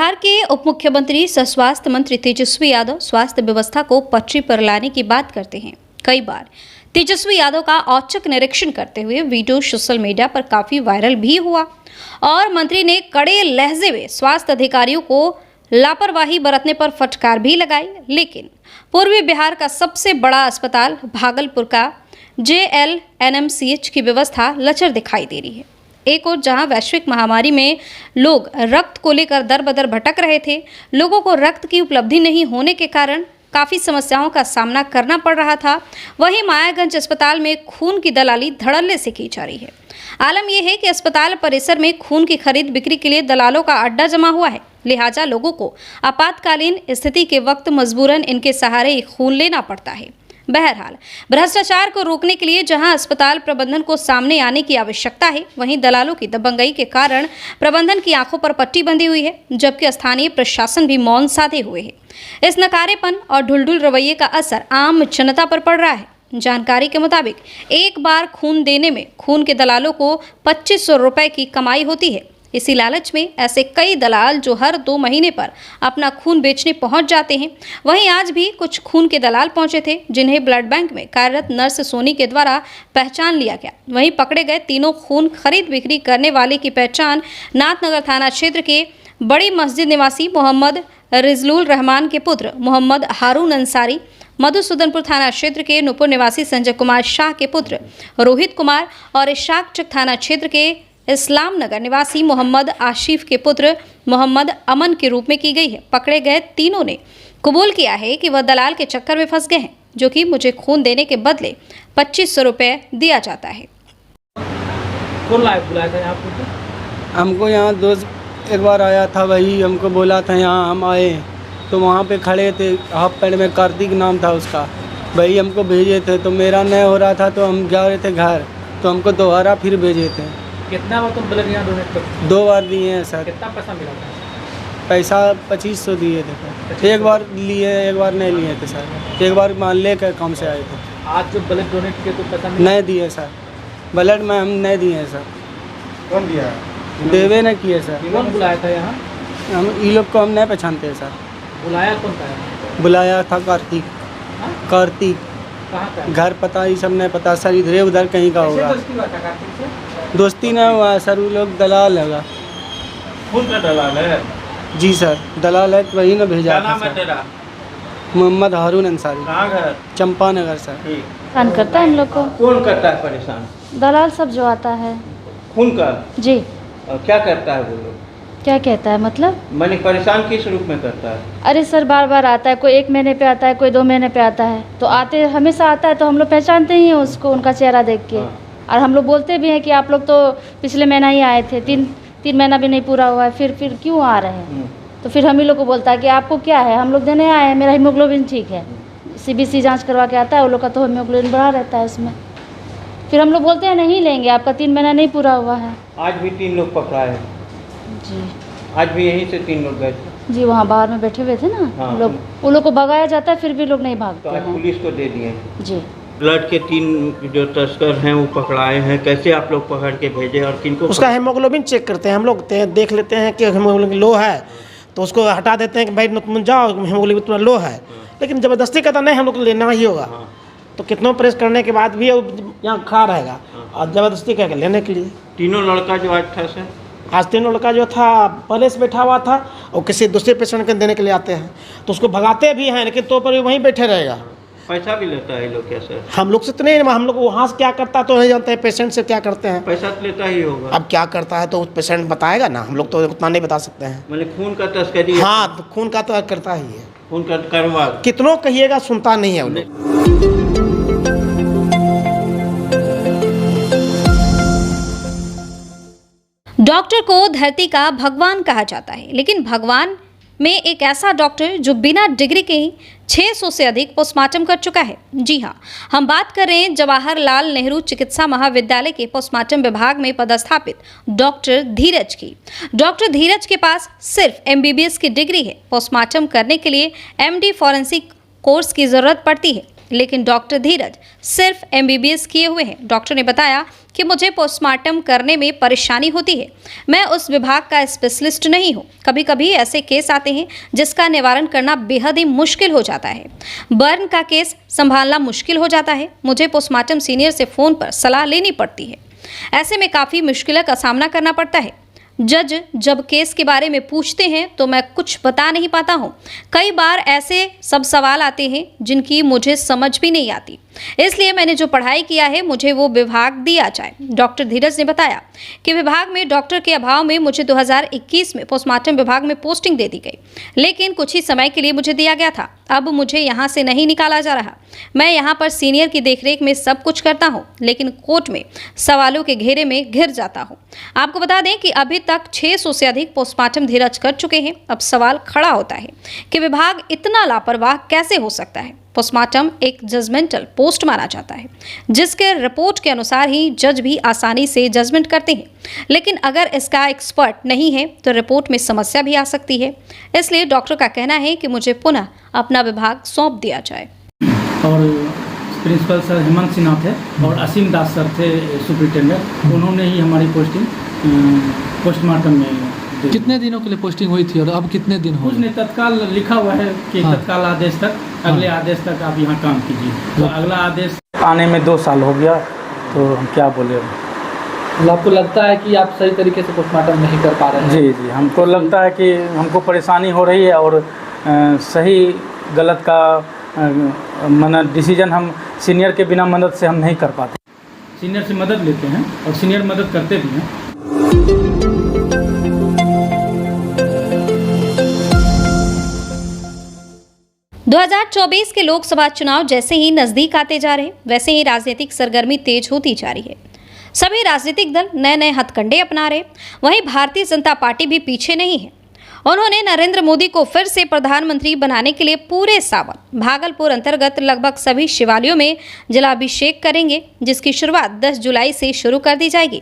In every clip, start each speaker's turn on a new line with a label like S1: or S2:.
S1: बिहार के उप मुख्यमंत्री सह स्वास्थ्य मंत्री तेजस्वी यादव स्वास्थ्य व्यवस्था को पटरी पर लाने की बात करते हैं। कई बार तेजस्वी यादव का औचक निरीक्षण करते हुए वीडियो सोशल मीडिया पर काफी वायरल भी हुआ और मंत्री ने कड़े लहजे में स्वास्थ्य अधिकारियों को लापरवाही बरतने पर फटकार भी लगाई। लेकिन पूर्वी बिहार का सबसे बड़ा अस्पताल भागलपुर का JLNMCH की व्यवस्था लचर दिखाई दे रही है। एक और जहां वैश्विक महामारी में लोग रक्त को लेकर दर बदर भटक रहे थे, लोगों को रक्त की उपलब्धि नहीं होने के कारण काफ़ी समस्याओं का सामना करना पड़ रहा था, वहीं मायागंज अस्पताल में खून की दलाली धड़ल्ले से की जा रही है। आलम यह है कि अस्पताल परिसर में खून की खरीद बिक्री के लिए दलालों का अड्डा जमा हुआ है, लिहाजा लोगों को आपातकालीन स्थिति के वक्त मजबूरन इनके सहारे खून लेना पड़ता है। बहरहाल भ्रष्टाचार को रोकने के लिए जहां अस्पताल प्रबंधन को सामने आने की आवश्यकता है, वहीं दलालों की दबंगई के कारण प्रबंधन की आंखों पर पट्टी बंधी हुई है, जबकि स्थानीय प्रशासन भी मौन साधे हुए है। इस नकारेपन और ढुलढुल रवैये का असर आम जनता पर पड़ रहा है। जानकारी के मुताबिक एक बार खून देने में खून के दलालों को 2500 रुपए की कमाई होती है। इसी लालच में ऐसे कई दलाल जो हर 2 महीने पर अपना खून बेचने पहुंच जाते हैं। वहीं आज भी कुछ खून के दलाल पहुंचे थे, जिन्हें ब्लड बैंक में कार्यरत नर्स सोनी के द्वारा पहचान लिया गया। वहीं पकड़े गए तीनों खून खरीद बिक्री करने वाले की पहचान नाथनगर थाना क्षेत्र के बड़ी मस्जिद निवासी मोहम्मद रिजलुल रहमान के पुत्र मोहम्मद हारून अंसारी, मधुसूदनपुर थाना क्षेत्र के नूपुर निवासी संजय कुमार शाह के पुत्र रोहित कुमार और इशाकचक थाना क्षेत्र के इस्लाम नगर निवासी मोहम्मद आशिफ के पुत्र मोहम्मद अमन के रूप में की गई है। पकड़े गए तीनों ने कबूल किया है कि वह दलाल के चक्कर में फंस गए हैं, जो कि मुझे खून देने के बदले 2500 रुपए दिया जाता है।
S2: कौन बुलाया था आपको?
S3: हमको यहाँ दोस्त एक बार आया था, वही हमको बोला था यहाँ हम आए, तो वहाँ पे खड़े थे, हाफ पैंट में, कार्तिक नाम था उसका, वही हमको भेजे थे। तो मेरा नहीं हो रहा था तो हम जा रहे थे घर, तो हमको दोबारा फिर भेजे थे।
S2: कितना बार तुम ब्लड यहाँ डोनेट करते?
S3: 2 बार दिए हैं सर।
S2: कितना पैसा मिला था?
S3: पैसा 2500 दिए थे। एक बार लिए, एक बार नहीं लिए थे सर। एक बार मान लेकर काम से आए थे।
S2: आज जो ब्लड डोनेट किए तो पैसा मिला?
S3: नहीं दिए सर, ब्लड में हम नहीं दिए हैं सर।
S4: कौन दिया?
S3: देवे नहीं किए सर।
S2: कौन बुलाया था यहाँ?
S3: हम ये लोग को हम नहीं पहचानते सर।
S2: बुलाया कौन था?
S3: बुलाया था कार्तिक।
S2: हाँ?
S3: कार्तिक
S2: कहाँ का?
S3: घर पता ये सब नहीं पता सर, इधर उधर कहीं का होगा। दोस्ती ना हुआ सर, वो लोग दलाल है।
S4: कौन का दलाल है?
S3: जी सर, दलाल है, तो वही ना भेजा
S4: क्या
S3: था
S4: नाम है
S3: सर।
S4: तेरा?
S3: मोहम्मद हारून अंसारी,
S4: कहाँ घर?
S3: चंपानगर सर।
S4: ठीक।
S5: परेशान करता है हम लोग को,
S4: कौन करता है परेशान?
S5: दलाल सब जो आता है।
S4: खून का?
S5: जी।
S4: और क्या करता है वो लोग?
S5: क्या कहता है मतलब?
S4: मैंने परेशान किस रूप में करता है?
S5: अरे सर बार बार आता है, कोई 1 महीने पे आता है, कोई 2 महीने पे आता है, तो आते हमेशा आता है तो हम लोग पहचानते ही हैं उसको, उनका चेहरा देख के।
S4: हाँ।
S5: और हम लोग बोलते भी हैं कि आप लोग तो पिछले महीना ही आए थे, 3 महीना भी नहीं पूरा हुआ है, फिर क्यों आ रहे हैं? तो फिर हम ही लोग को बोलता है कि आपको क्या है, हम लोग देने आए हैं, मेरा हीमोग्लोबिन ठीक है। CBC जांच करवा के आता है, वो लोग का तो हीमोग्लोबिन बढ़ा रहता है उसमें। फिर हम लोग बोलते हैं नहीं लेंगे, आपका 3 महीना नहीं पूरा हुआ है।
S4: आज भी 3 लोग पकड़ाए हैं।
S5: जी
S4: आज भी यहीं से 3 लोग गए थे।
S5: जी, वहाँ बाहर में बैठे हुए थे ना।
S4: हाँ।
S5: वो लोग को भगाया जाता है, फिर भी लोग नहीं
S4: तो
S5: भागते
S4: आज
S5: हैं।
S4: पुलिस को दे दिए।
S5: जी।
S4: ब्लड के 3 जो तस्कर हैं वो पकड़ाए हैं। कैसे आप लोग पकड़ के भेजे और किनको?
S6: उसका हीमोग्लोबिन चेक करते हैं हम लोग, देख लेते हैं कि हीमोग्लोबिन लो है तो उसको हटा देते हैं कि भाई तुम जाओ, हीमोग्लोबिन तुम्हारा लो है। लेकिन ज़बरदस्ती कहता नहीं, हम लोग को लेना ही होगा। तो कितनों प्रेस करने के बाद भी यहाँ खड़ा रहेगा और ज़बरदस्ती कह के लेने के लिए।
S4: तीनों लड़का जो आज था सर?
S6: आज 3 लड़का जो था पहले से बैठा हुआ था और किसी दूसरे पेशेंट के देने के लिए आते हैं, तो उसको भगाते भी हैं, लेकिन तो पर वहीं बैठे रहेगा।
S4: पैसा भी लेता है लोग क्या सर?
S6: हम लोग से तो नहीं, हम लोग वहाँ से क्या करता है तो नहीं जानते हैं, पेशेंट से क्या करते हैं।
S4: पैसा तो लेता ही होगा।
S6: अब क्या करता है तो पेशेंट बताएगा ना, हम लोग तो उतना नहीं बता सकते हैं।
S4: मैंने खून का तस्करी?
S6: हाँ, तो खून का तो करता ही है।
S4: खून का कारोबार
S6: कितनों कहिएगा सुनता नहीं है वो लोग।
S1: डॉक्टर को धरती का भगवान कहा जाता है, लेकिन भगवान में एक ऐसा डॉक्टर जो बिना डिग्री के ही 600 से अधिक पोस्टमार्टम कर चुका है। जी हाँ, हम बात कर रहे हैं जवाहरलाल नेहरू चिकित्सा महाविद्यालय के पोस्टमार्टम विभाग में पदस्थापित डॉक्टर धीरज की। डॉक्टर धीरज के पास सिर्फ MBBS की डिग्री है। पोस्टमार्टम करने के लिए MD फॉरेंसिक कोर्स की जरूरत पड़ती है। लेकिन डॉक्टर धीरज सिर्फ MBBS किए हुए हैं। डॉक्टर ने बताया कि मुझे पोस्टमार्टम करने में परेशानी होती है। मैं उस विभाग का स्पेशलिस्ट नहीं हूँ। कभी कभी ऐसे केस आते हैं जिसका निवारण करना बेहद ही मुश्किल हो जाता है। बर्न का केस संभालना मुश्किल हो जाता है। मुझे पोस्टमार्टम सीनियर से फ़ोन पर सलाह लेनी पड़ती है। ऐसे में काफ़ी मुश्किलों का सामना करना पड़ता है। जज जब केस के बारे में पूछते हैं तो मैं कुछ बता नहीं पाता हूँ। कई बार ऐसे सब सवाल आते हैं जिनकी मुझे समझ भी नहीं आती, इसलिए मैंने जो पढ़ाई किया है मुझे वो विभाग दिया जाए। डॉक्टर धीरज ने बताया कि विभाग में डॉक्टर के अभाव में मुझे 2021 में पोस्टमार्टम विभाग में पोस्टिंग दे दी गई, लेकिन कुछ ही समय के लिए मुझे दिया गया था। अब मुझे यहाँ से नहीं निकाला जा रहा। मैं यहाँ पर सीनियर की देखरेख में सब कुछ करता हूँ, लेकिन कोर्ट में सवालों के घेरे में घिर जाता हूँ। आपको बता दें कि अभी तक 600 से अधिक पोस्टमार्टम धीरज कर चुके हैं। अब सवाल खड़ा होता है कि विभाग इतना लापरवाह कैसे हो सकता है। पोस्टमार्टम एक जजमेंटल पोस्ट माना जाता है, जिसके रिपोर्ट के अनुसार ही जज भी आसानी से जजमेंट करते हैं, लेकिन अगर इसका एक्सपर्ट नहीं है तो रिपोर्ट में समस्या भी आ सकती है। इसलिए डॉक्टर का कहना है कि मुझे पुनः अपना विभाग सौंप दिया जाए।
S2: और प्रिंसिपल सर हेमंत सिन्हा थे और असीम दास सर थे सुपरिटेंडेंट, उन्होंने ही हमारी पोस्टिंग पोस्टमार्टम में दी।
S7: कितने दिनों के लिए पोस्टिंग हुई थी और अब कितने दिन हो
S2: कुछ नहीं, तत्काल लिखा हुआ है कि
S7: हाँ।
S2: तत्काल आदेश तक, अगले आदेश तक आप यहाँ काम कीजिए। तो अगला आदेश
S8: आने में 2 साल हो गया, तो हम क्या बोले।
S2: मतलब आपको लगता है कि आप सही तरीके से पोस्टमार्टम नहीं कर पा रहे हैं?
S8: जी जी, हमको लगता है कि हमको परेशानी हो रही है और सही गलत का मतलब डिसीजन हम सीनियर के बिना मदद से हम नहीं कर पाते।
S2: सीनियर से मदद लेते हैं और सीनियर मदद करते भी हैं।
S1: – 2024 के लोकसभा चुनाव जैसे ही नजदीक आते जा रहे, वैसे ही राजनीतिक सरगर्मी तेज होती जा रही है। सभी राजनीतिक दल नए नए हथकंडे अपना रहे। वहीं भारतीय जनता पार्टी भी पीछे नहीं है। उन्होंने नरेंद्र मोदी को फिर से प्रधानमंत्री बनाने के लिए पूरे सावन भागलपुर अंतर्गत लगभग सभी शिवालयों में जलाभिषेक करेंगे, जिसकी शुरुआत 10 जुलाई से शुरू कर दी जाएगी,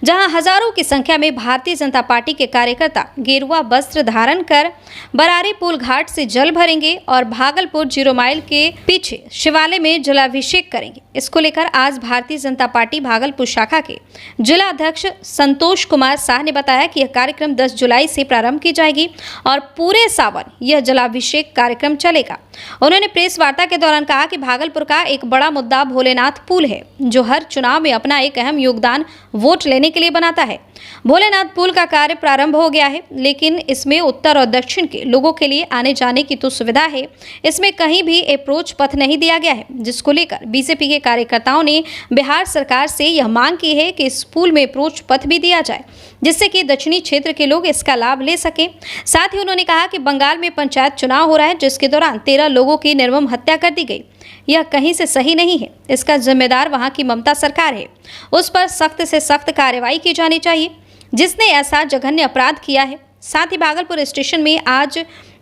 S1: जहां हजारों की संख्या में भारतीय जनता पार्टी के कार्यकर्ता गेरुआ वस्त्र धारण कर बरारी पुल घाट से जल भरेंगे और भागलपुर 0 माइल के पीछे शिवालय में जलाभिषेक करेंगे। इसको लेकर आज भारतीय जनता पार्टी भागलपुर शाखा के जिला अध्यक्ष संतोष कुमार शाह ने बताया कि यह कार्यक्रम 10 जुलाई से प्रारंभ की जाएगी और पूरे सावन यह जलाभिषेक कार्यक्रम चलेगा। उन्होंने प्रेस वार्ता के दौरान कहा कि भागलपुर का एक बड़ा मुद्दा भोलेनाथ पुल है, जो हर चुनाव में अपना एक अहम योगदान वोट लेने के लिए बनाता है। भोलेनाथ पुल का कार्य प्रारंभ हो गया है, लेकिन इसमें उत्तर और दक्षिण के लोगों के लिए आने जाने की तो सुविधा है, इसमें कहीं भी अप्रोच पथ नहीं दिया गया है, जिसको लेकर बीजेपी के कार्यकर्ताओं ने बिहार सरकार से यह मांग की है कि इस पुल में अप्रोच पथ भी दिया जाए, जिससे कि दक्षिणी क्षेत्र के लोग इसका लाभ ले सकें। साथ ही उन्होंने कहा कि बंगाल में पंचायत चुनाव हो रहा है, जिसके दौरान 13 लोगों की निर्मम हत्या कर दी गई। यह कहीं से सही नहीं है। इसका जिम्मेदार वहां की ममता सरकार है। उस पर सख्त से सख्त कार्रवाई की जानी चाहिए जिसने ऐसा जघन्य अपराध किया है। साथ ही भागलपुर स्टेशन में आज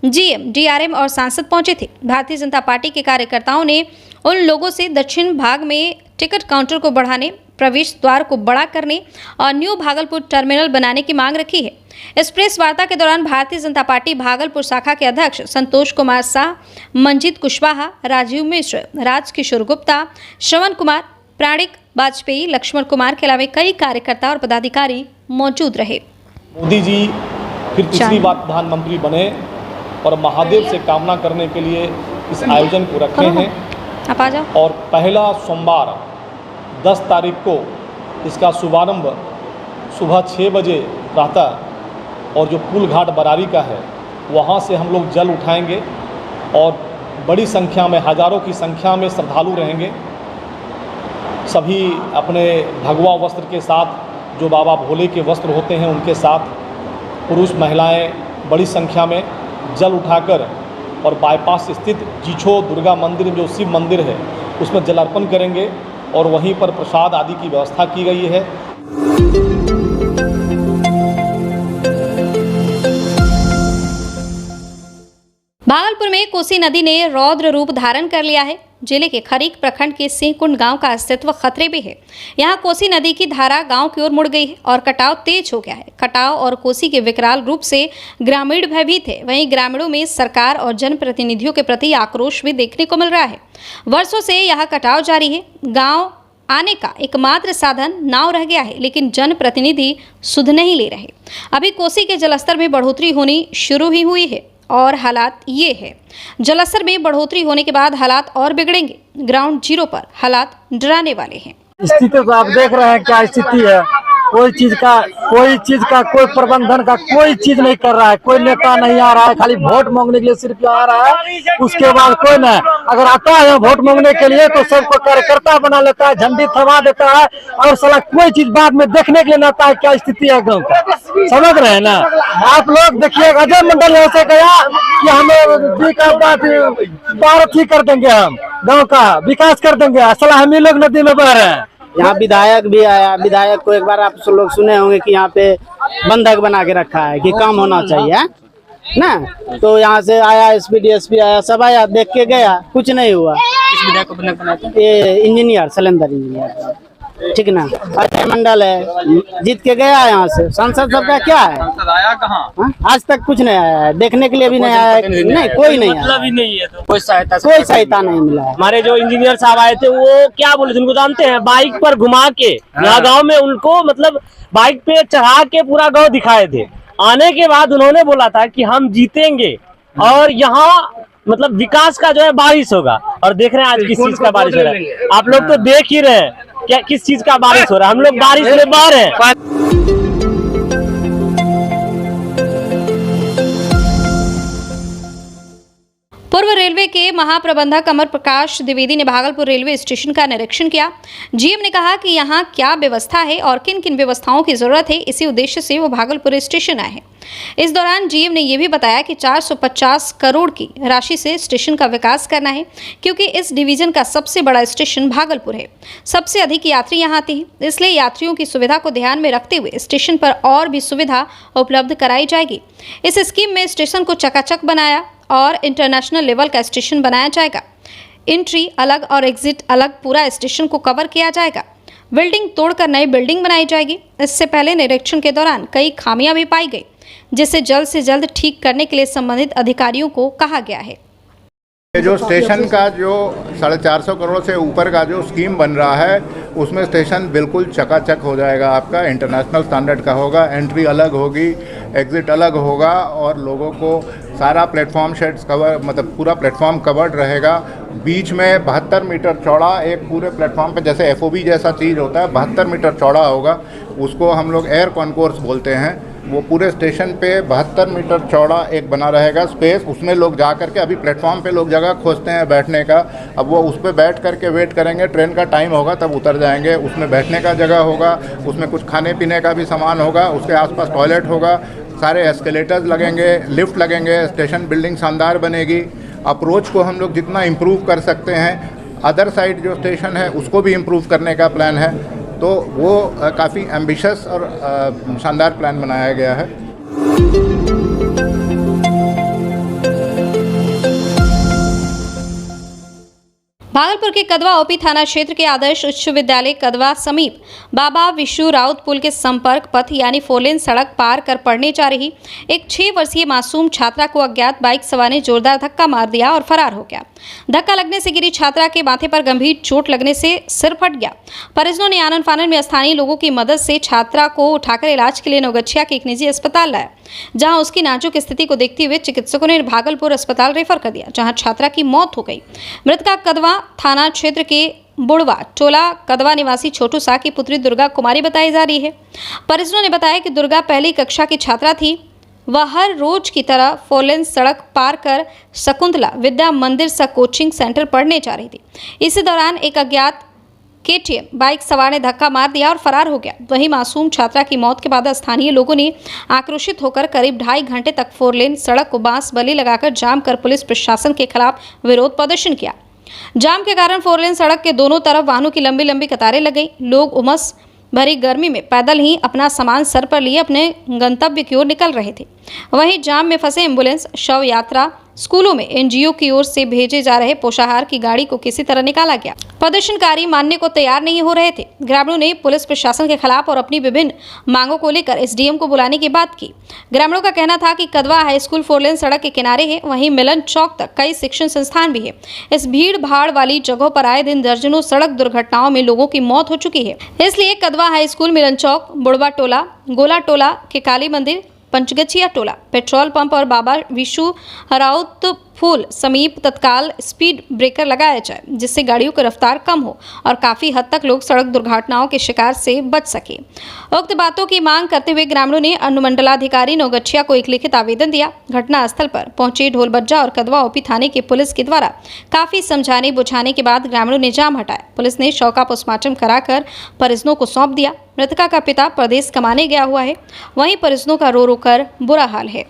S1: GM, DRM और सांसद पहुंचे थे। भारतीय जनता पार्टी के कार्यकर्ताओं ने उन लोगों से दक्षिण भाग में टिकट काउंटर को बढ़ाने, प्रवेश द्वार को बड़ा करने और न्यू भागलपुर टर्मिनल बनाने की मांग रखी है। इस प्रेस वार्ता के दौरान भारतीय जनता पार्टी भागलपुर शाखा के अध्यक्ष संतोष कुमार शाह, मंजीत कुशवाहा, राजीव मिश्र, राजकिशोर गुप्ता, श्रवण कुमार, प्राणिक वाजपेयी, लक्ष्मण कुमार के अलावा कई कार्यकर्ता और पदाधिकारी मौजूद रहे।
S9: मोदी जी फिर तीसरी बार प्रधानमंत्री बने और महादेव से कामना करने के लिए इस आयोजन को रखे हैं।
S1: आप आ जाओ।
S9: और पहला सोमवार 10 तारीख को इसका शुभारंभ सुबह 6 बजे रहता और जो पुल घाट बरारी का है वहाँ से हम लोग जल उठाएंगे और बड़ी संख्या में, हजारों की संख्या में श्रद्धालु रहेंगे। सभी अपने भगवा वस्त्र के साथ, जो बाबा भोले के वस्त्र होते हैं उनके साथ, पुरुष महिलाएं बड़ी संख्या में जल उठाकर और बाईपास स्थित जीछो दुर्गा मंदिर जो शिव मंदिर है उसमें जल अर्पण करेंगे और वहीं पर प्रसाद आदि की व्यवस्था की गई है।
S1: भागलपुर में कोसी नदी ने रौद्र रूप धारण कर लिया है। जिले के खरीक प्रखंड के सिंहकुंड गांव का अस्तित्व खतरे में है। यहां कोसी नदी की धारा गांव की ओर मुड़ गई है और कटाव तेज हो गया है। कटाव और कोसी के विकराल रूप से ग्रामीण भयभीत है। वहीं ग्रामीणों में सरकार और जनप्रतिनिधियों के प्रति आक्रोश भी देखने को मिल रहा है। वर्षों से यह कटाव जारी है। गाँव आने का एकमात्र साधन नाव रह गया है, लेकिन जनप्रतिनिधि सुध नहीं ले रहे। अभी कोसी के जलस्तर में बढ़ोतरी होनी शुरू ही हुई है और हालात ये है। जलस्तर में बढ़ोतरी होने के बाद हालात और बिगड़ेंगे। ग्राउंड जीरो पर हालात डराने वाले हैं।
S10: स्थिति तो आप देख रहे हैं क्या स्थिति है। कोई चीज का कोई प्रबंधन का कोई चीज नहीं कर रहा है। कोई नेता नहीं आ रहा है, खाली वोट मांगने के लिए सिर्फ आ रहा है। उसके बाद कोई नहीं, अगर आता है वोट मांगने के लिए तो सबको कार्यकर्ता बना लेता है, झंडी थमा देता है और साला कोई चीज बाद में देखने के लिए नहीं आता है। क्या स्थिति है गाँव का, समझ रहे हैं ना आप लोग। देखिए अजय मंडल ऐसे गया कि हमें भारत ही कर देंगे, हम गाँव का विकास कर देंगे। साला हम ही लोग नदी में बह रहे हैं।
S3: यहाँ विधायक भी आया, विधायक को एक बार आप लोग सुने होंगे कि यहाँ पे बंधक बना के रखा है कि काम होना चाहिए ना। तो यहाँ से आया एसपी डीएसपी आया, सब आया, देख के गया, कुछ नहीं हुआ।
S11: किस विधायक को बंधक बनाया था?
S3: ये इंजीनियर शैलेंद्र इंजीनियर, ठीक ना। अजय मंडल है, जीत के गया यहाँ से। सांसद सबका क्या है,
S11: आया कहाँ?
S3: आज तक कुछ नहीं आया है, देखने के लिए भी नहीं आया है। नहीं, कोई नहीं
S11: मतलब ही नहीं है, तो
S3: कोई सहायता नहीं मिला है।
S10: हमारे जो इंजीनियर साहब आए थे वो क्या बोले थे उनको जानते हैं? बाइक पर घुमा के यहाँ गाँव में उनको मतलब बाइक पे चढ़ा के पूरा गाँव दिखाए थे। आने के बाद उन्होंने बोला था कि हम जीतेंगे और यहाँ मतलब विकास का जो है बारिश होगा। और देख रहे हैं आज किस चीज का बारिश हो रहा है। आप लोग तो देख ही रहे हैं क्या किस चीज का बारिश हो रहा है। हम लोग बारिश में बह रहे हैं।
S1: पूर्व रेलवे के महाप्रबंधक अमर प्रकाश द्विवेदी ने भागलपुर रेलवे स्टेशन का निरीक्षण किया। जीएम ने कहा कि यहाँ क्या व्यवस्था है और किन किन व्यवस्थाओं की जरूरत है, इसी उद्देश्य से वो भागलपुर स्टेशन आए हैं। इस दौरान जीएम ने यह भी बताया कि 450 करोड़ की राशि से स्टेशन का विकास करना है, क्योंकि इस डिवीजन का सबसे बड़ा स्टेशन भागलपुर है। सबसे अधिक यात्री यहाँ आते हैं, इसलिए यात्रियों की सुविधा को ध्यान में रखते हुए स्टेशन पर और भी सुविधा उपलब्ध कराई जाएगी। इस स्कीम में स्टेशन को चकाचक बनाया और इंटरनेशनल लेवल का स्टेशन बनाया जाएगा। एंट्री अलग और एग्जिट अलग पूरा स्टेशन को कवर किया जाएगा। बिल्डिंग तोड़कर नई बिल्डिंग बनाई जाएगी। इससे पहले निरीक्षण के दौरान कई खामियां भी पाई गई, जिसे जल्द से जल्द ठीक करने के लिए संबंधित अधिकारियों को कहा गया है।
S12: जो स्टेशन का जो 450 करोड़ से ऊपर का जो स्कीम बन रहा है उसमें स्टेशन बिल्कुल चकाचक हो जाएगा। आपका इंटरनेशनल स्टैंडर्ड का होगा, एंट्री अलग होगी, एग्जिट अलग होगा और लोगों को सारा प्लेटफॉर्म शेड्स कवर मतलब पूरा प्लेटफॉर्म कवर्ड रहेगा। बीच में 72 मीटर चौड़ा एक पूरे प्लेटफॉर्म पे जैसे एफओबी जैसा चीज़ होता है 72 मीटर चौड़ा होगा, उसको हम लोग एयर कॉन्कोर्स बोलते हैं। वो पूरे स्टेशन पे 72 मीटर चौड़ा एक बना रहेगा स्पेस, उसमें लोग जा करके अभी प्लेटफॉर्म पे लोग जगह खोजते हैं बैठने का, अब वो उस पर बैठ करके वेट करेंगे, ट्रेन का टाइम होगा तब उतर जाएंगे। उसमें बैठने का जगह होगा, उसमें कुछ खाने पीने का भी सामान होगा, उसके आसपास टॉयलेट होगा, सारे एस्केलेटर्स लगेंगे, लिफ्ट लगेंगे, स्टेशन बिल्डिंग शानदार बनेगी। अप्रोच को हम लोग जितना इम्प्रूव कर सकते हैं, अदर साइड जो स्टेशन है उसको भी इम्प्रूव करने का प्लान है। तो वो काफ़ी एम्बिशियस और शानदार प्लान बनाया गया है।
S1: भागलपुर के कदवा ओपी थाना क्षेत्र के आदर्श उच्च विद्यालय कदवा समीप बाबा विशु राउत पुल के संपर्क पथ यानी 4 लेन सड़क पार कर पढ़ने जा रही एक 6 वर्षीय मासूम छात्रा को अज्ञात बाइक सवार ने जोरदार धक्का मार दिया और फरार हो गया। धक्का लगने से गिरी छात्रा के माथे पर गंभीर चोट लगने से सिर फट गया। परिजनों ने आनन फानन में स्थानीय लोगों की मदद से छात्रा को उठाकर इलाज के लिए नवगछिया के एक निजी अस्पताल लाया, जहां उसकी नाजुक स्थिति को देखते हुए चिकित्सकों ने भागलपुर अस्पताल रेफर कर दिया, जहां छात्रा की मौत हो गई। मृतका कदवा थाना क्षेत्र के बुड़वा टोला कदवा निवासी छोटू सा की पुत्री दुर्गा कुमारी बताई जा रही है। परिजनों ने बताया कि दुर्गा पहली कक्षा की छात्रा थी। वह हर रोज की तरह 4 लेन सड़क पार कर शकुंतला विद्या मंदिर सा कोचिंग सेंटर पढ़ने जा रही थी। इसी दौरान एक अज्ञात केटीएम बाइक सवार ने धक्का मार दिया और फरार हो गया। वहीं मासूम छात्रा की मौत के बाद स्थानीय लोगों ने आक्रोशित होकर करीब 2.5 घंटे तक 4 लेन सड़क को बांस बल्ली लगाकर जाम कर पुलिस प्रशासन के खिलाफ विरोध प्रदर्शन किया। जाम के कारण 4 लेन सड़क के दोनों तरफ वाहनों की लंबी लंबी कतारें लग गई। लोग उमस भरी गर्मी में पैदल ही अपना सामान सर पर लिए अपने गंतव्य की ओर निकल रहे थे। वहीं जाम में फंसे एम्बुलेंस, शव यात्रा, स्कूलों में एनजीओ की ओर से भेजे जा रहे पोषाहार की गाड़ी को किसी तरह निकाला गया। प्रदर्शनकारी मानने को तैयार नहीं हो रहे थे। ग्रामीणों ने पुलिस प्रशासन के खिलाफ और अपनी विभिन्न मांगों को लेकर एसडीएम को बुलाने की बात की। ग्रामीणों का कहना था कि कदवा हाई स्कूल 4 लेन सड़क के किनारे है, वहीं मिलन चौक तक कई शिक्षण संस्थान भी है। इस भीड़ भाड़ वाली जगहों पर आए दिन दर्जनों सड़क दुर्घटनाओं में लोगों की मौत हो चुकी है। इसलिए कदवा हाई स्कूल, मिलन चौक, बुढ़वा टोला, गोला टोला के काली मंदिर, पंचगछिया टोला, पेट्रोल पंप और बाबा विशु राउत फूल समीप तत्काल स्पीड ब्रेकर लगाया जाए, जिससे गाड़ियों की रफ्तार कम हो और काफी हद तक लोग सड़क दुर्घटनाओं के शिकार से बच सके। उक्त बातों की मांग करते हुए ग्रामीणों ने अनुमंडलाधिकारी नौगछिया को एक लिखित आवेदन दिया। घटनास्थल पर पहुंचे ढोलबज्जा और कदवा ओपी थाने के पुलिस के द्वारा काफी समझाने बुझाने के बाद ग्रामीणों ने जाम हटाया। पुलिस ने शव का पोस्टमार्टम कराकर परिजनों को सौंप दिया। मृतका का पिता प्रदेश कमाने गया हुआ है, वहीं परिजनों का रो रो कर बुरा हाल है।